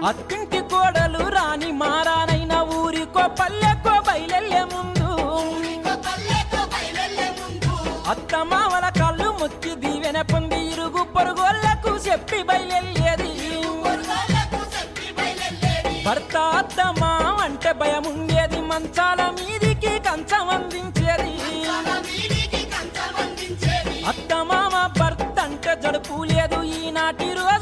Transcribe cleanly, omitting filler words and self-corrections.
అత్తింటి కోడలు రాని మారానైన ఊరికో పల్లెకో బయలెల్లే ముందు అత్త మామల కళ్ళు ముక్కి దీవెన పొంది ఇరుగు పొరుగోళ్లకు చెప్పి బయలెల్లేది భర్త అత్త మామ అంటే భయం ఉండేది మంచాల మీదికి కంచం అందించేది అత్త మామ భర్త అంటే జడుపు లేదు ఈనాటి రోజు